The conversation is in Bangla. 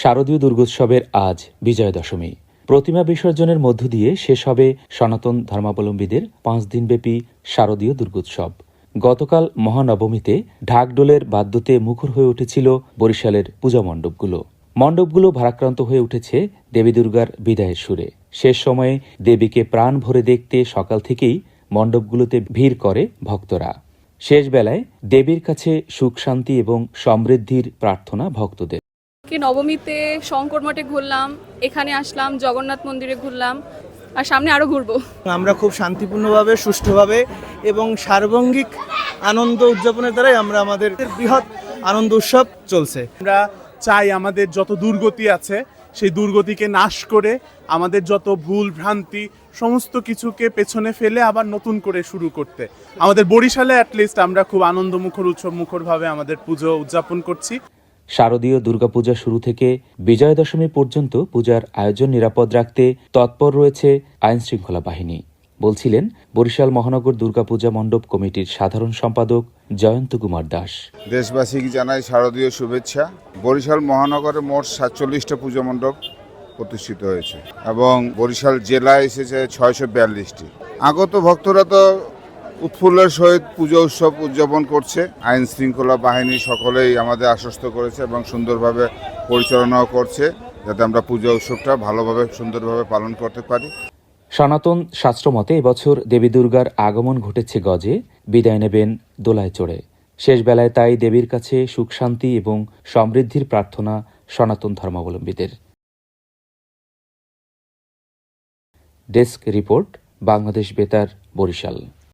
শারদীয় দুর্গোৎসবের আজ বিজয়া দশমী। প্রতিমা বিসর্জনের মধ্য দিয়ে শেষ হবে সনাতন ধর্মাবলম্বীদের 5 দিনব্যাপী শারদীয় দুর্গোৎসব। গতকাল মহানবমীতে ঢাকঢোলের বাদ্যতে মুখর হয়ে উঠেছিল বরিশালের পূজা মণ্ডপগুলো। মণ্ডপগুলো ভারাক্রান্ত হয়ে উঠেছে দেবী দুর্গার বিদায়ের সুরে। শেষ সময়ে দেবীকে প্রাণ ভরে দেখতে সকাল থেকেই মণ্ডপগুলোতে ভিড় করে ভক্তরা। শেষ বেলায় দেবীর কাছে সুখ শান্তি এবং সমৃদ্ধির প্রার্থনা ভক্তদের। নবমীতে শঙ্কর মঠে ঘুরলাম, এখানে আসলাম, জগন্নাথ মন্দিরে ঘুরলাম, আর সামনে আরো ঘুরবো। আমরা খুব শান্তিপূর্ণভাবে, সুষ্ঠুভাবে এবং সার্বঙ্গিক আনন্দ উদযাপনের দ্বারাই আমরা আমাদের বৃহৎ আনন্দ উৎসব চলছে। আমরা চাই আমাদের যত দুর্গতি আছে সেই দুর্গতিকে নাশ করে আমাদের যত ভুল ভ্রান্তি সমস্ত কিছুকে পেছনে ফেলে আবার নতুন করে শুরু করতে। আমাদের বরিশালে অ্যাটলিস্ট আমরা খুব আনন্দমুখর উৎসব মুখরভাবে আমাদের পুজো উদযাপন করছি। শারদীয় দুর্গাপূজা শুরু থেকে বিজয়া দশমী পর্যন্ত পূজার আয়োজন নিরাপদ রাখতে তৎপর রয়েছে আইনশৃঙ্খলা বাহিনী, বলছিলেন বরিশাল মহানগর দুর্গাপূজা মণ্ডপ কমিটির সাধারণ সম্পাদক জয়ন্ত কুমার দাস। দেশবাসীকে জানাই শারদীয় শুভেচ্ছা। বরিশাল মহানগরে মোট 47টা পূজা মণ্ডপ প্রতিষ্ঠিত হয়েছে এবং বরিশাল জেলায় এসেছে 642টি। আগত ভক্তরা তো উৎফুল্লের সহিত পুজো উৎসব উদযাপন করছে। আইন শৃঙ্খলা বাহিনী সকলেই আমাদের আশ্বস্ত করেছে এবং সুন্দরভাবে পরিচালনাও করছে, যাতে আমরা পুজো উৎসবটা ভালোভাবে সুন্দরভাবে পালন করতে পারি। সনাতন শাস্ত্রমতে এবছর দেবী দুর্গার আগমন ঘটেছে গজে, বিদায় নেবেন দোলায় চড়ে। শেষ বেলায় তাই দেবীর কাছে সুখ শান্তি এবং সমৃদ্ধির প্রার্থনা সনাতন ধর্মাবলম্বীদের। ডেস্ক রিপোর্ট, বাংলাদেশ বেতার, বরিশাল।